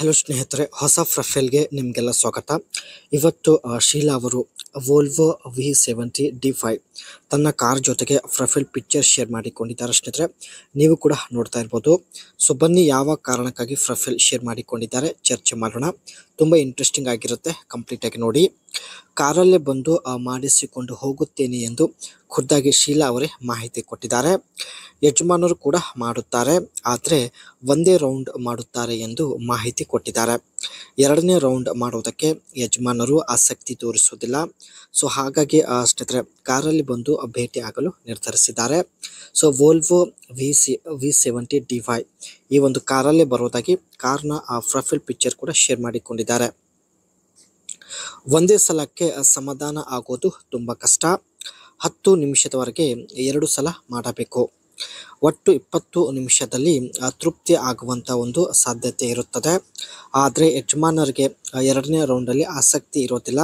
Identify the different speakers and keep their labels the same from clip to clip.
Speaker 1: Hello ಸ್ನೇಹಿತರೆ, ಹೊಸ ಪ್ರೊಫೈಲ್ಗೆ ನಿಮಗೆಲ್ಲ ಸ್ವಾಗತ. ಇವತ್ತು ಶೀಲಾ ಅವರು ವೋಲ್ವೋ V70 D5 ತನ್ನ ಕಾರ್ ಜೊತೆಗೆ ಪ್ರೊಫೈಲ್ ಪಿಕ್ಚರ್ ಶೇರ್ ಮಾಡಿಕೊಂಡಿದ್ದಾರೆ ಸ್ನೇಹಿತರೆ. ನೀವು ಕೂಡ ನೋಡ್ತಾ ಇರ್ಬೋದು. ಸೊ ಬನ್ನಿ, ಯಾವ ಕಾರಣಕ್ಕಾಗಿ ಪ್ರೊಫೈಲ್ ಶೇರ್ ಮಾಡಿಕೊಂಡಿದ್ದಾರೆ ಚರ್ಚೆ ಮಾಡೋಣ. ತುಂಬ ಇಂಟ್ರೆಸ್ಟಿಂಗ್ ಆಗಿರುತ್ತೆ, ಕಂಪ್ಲೀಟ್ ಆಗಿ ನೋಡಿ. ಕಾರಲ್ಲೇ ಬಂದು ಮಾಡಿಸಿಕೊಂಡು ಹೋಗುತ್ತೇನೆ ಎಂದು ಖುದ್ದಾಗಿ ಶೀಲಾ ಅವರೇ ಮಾಹಿತಿ ಕೊಟ್ಟಿದ್ದಾರೆ. ಯಜಮಾನರು ಕೂಡ ಮಾಡುತ್ತಾರೆ, ಆದರೆ ಒಂದೇ ರೌಂಡ್ ಮಾಡುತ್ತಾರೆ ಎಂದು ಮಾಹಿತಿ ಕೊಟ್ಟಿದ್ದಾರೆ. ಎರಡನೇ ರೌಂಡ್ ಮಾಡುವುದಕ್ಕೆ ಯಜಮಾನರು ಆಸಕ್ತಿ ತೋರಿಸುವುದಿಲ್ಲ. ಸೊ ಹಾಗಾಗಿ ಸ್ನೇಹಿತರೆ ಕಾರಲ್ಲಿ ಬಂದು ಭೇಟಿ ಆಗಲು ನಿರ್ಧರಿಸಿದ್ದಾರೆ. ಸೊ ವೋಲ್ವೋ V70 D5 ಈ ಒಂದು ಕಾರಲ್ಲೇ ಬರುವುದಾಗಿ ಕಾರ್ನ ಪ್ರೊಫೈಲ್ ಪಿಕ್ಚರ್ ಕೂಡ ಶೇರ್ ಮಾಡಿಕೊಂಡಿದ್ದಾರೆ. ಒಂದೇ ಸಲಕ್ಕೆ ಸಮಾಧಾನ ಆಗೋದು ತುಂಬ ಕಷ್ಟ. 10 ನಿಮಿಷದವರೆಗೆ 2 ಸಲ ಮಾಡಬೇಕು. ಒಟ್ಟು 20 ನಿಮಿಷದಲ್ಲಿ ತೃಪ್ತಿ ಆಗುವಂಥ ಒಂದು ಸಾಧ್ಯತೆ ಇರುತ್ತದೆ. ಆದರೆ ಯಜಮಾನರಿಗೆ ಎರಡನೇ ರೌಂಡಲ್ಲಿ ಆಸಕ್ತಿ ಇರೋದಿಲ್ಲ.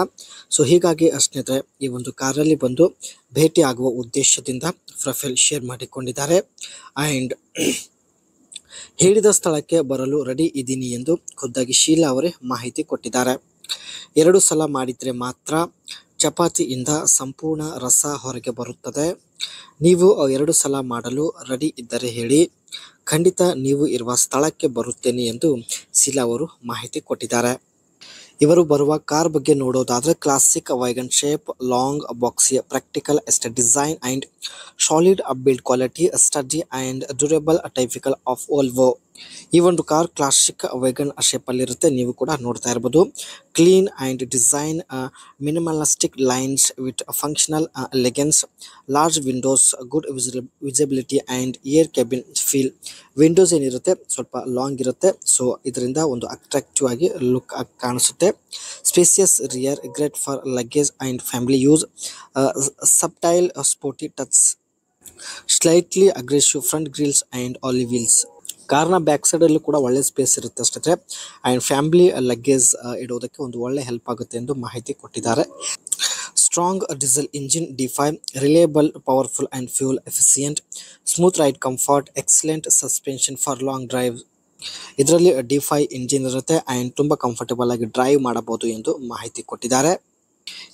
Speaker 1: ಸೊ ಹೀಗಾಗಿ ಸ್ನೇಹಿತರೆ ಈ ಒಂದು ಕಾರಲ್ಲಿ ಬಂದು ಭೇಟಿ ಆಗುವ ಉದ್ದೇಶದಿಂದ ಪ್ರೊಫೈಲ್ ಶೇರ್ ಮಾಡಿಕೊಂಡಿದ್ದಾರೆ. ಆ್ಯಂಡ್ ಹೇಳಿದ ಸ್ಥಳಕ್ಕೆ ಬರಲು ರೆಡಿ ಇದ್ದೀನಿ ಎಂದು ಖುದ್ದಾಗಿ ಶೀಲಾ ಅವರೇ ಮಾಹಿತಿ ಕೊಟ್ಟಿದ್ದಾರೆ. 2 ಸಲ ಮಾಡಿದರೆ ಮಾತ್ರ ಚಪಾತಿಯಿಂದ ಸಂಪೂರ್ಣ ರಸ ಹೊರಗೆ ಬರುತ್ತದೆ. ನೀವು 2 ಸಲ ಮಾಡಲು ರೆಡಿ ಇದ್ದರೆ ಹೇಳಿ, ಖಂಡಿತ ನೀವು ಇರುವ ಸ್ಥಳಕ್ಕೆ ಬರುತ್ತೇನೆ ಎಂದು ಶೀಲಾ ಅವರು ಮಾಹಿತಿ ಕೊಟ್ಟಿದ್ದಾರೆ. ಇವರು ಬರುವ ಕಾರ್ ಬಗ್ಗೆ ನೋಡೋದಾದರೆ classic wagon shape, long boxy, practical estate design and solid build quality, sturdy and durable typical of Volvo. ಈ ಒಂದು ಕಾರ್ ಕ್ಲಾಸಿಕ್ ವೈಗನ್ ಶೇಪಲ್ಲಿರುತ್ತೆ, ನೀವು ಕೂಡ ನೋಡ್ತಾ ಇರ್ಬೋದು. Clean and design, minimalistic lines with functional elegance, large Windows, good visibility and air cabin feel. Windows ಏನಿರುತ್ತೆ ಸ್ವಲ್ಪ long ಇರುತ್ತೆ, so ಇದರಿಂದ ಒಂದು ಅಟ್ರಾಕ್ಟಿವ್ ಆಗಿ ಲುಕ್ ಆಗಿ ಕಾಣಿಸುತ್ತೆ. Spacious rear, great for luggage and family use, subtle sporty touch, slightly aggressive front grills and alloy wheels. ಕಾರ್ನ back ಸೈಡಲ್ಲೂ ಕೂಡ ಒಳ್ಳೆ ಸ್ಪೇಸ್ ಇರುತ್ತೆ ಅಷ್ಟೇ. ಆ್ಯಂಡ್ ಫ್ಯಾಮಿಲಿ ಲಗೇಜ್ ಇಡೋದಕ್ಕೆ ಒಂದು ಒಳ್ಳೆ ಹೆಲ್ಪ್ ಆಗುತ್ತೆ ಎಂದು ಮಾಹಿತಿ ಕೊಟ್ಟಿದ್ದಾರೆ. Strong diesel engine D5, reliable, powerful and fuel efficient, smooth ride comfort, excellent suspension for long drive. ಇದರಲ್ಲಿ D5 ಇಂಜಿನ್ ಇರುತ್ತೆ ಆ್ಯಂಡ್ ತುಂಬ ಕಂಫರ್ಟಬಲ್ ಆಗಿ ಡ್ರೈವ್ ಮಾಡಬಹುದು ಎಂದು ಮಾಹಿತಿ ಕೊಟ್ಟಿದ್ದಾರೆ.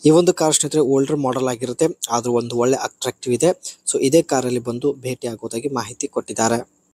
Speaker 1: ಈ ಒಂದು ಕಾರ್ ಸ್ನೇಹಿತರೆ ಓಲ್ಡರ್ ಮಾಡೆಲ್ ಆಗಿರುತ್ತೆ, ಆದರೂ ಒಂದು ಒಳ್ಳೆ ಅಟ್ರಾಕ್ಟಿವ್ ಇದೆ. ಸೊ ಇದೇ ಕಾರಲ್ಲಿ ಬಂದು ಭೇಟಿ ಆಗೋದಾಗಿ ಮಾಹಿತಿ ಕೊಟ್ಟಿದ್ದಾರೆ.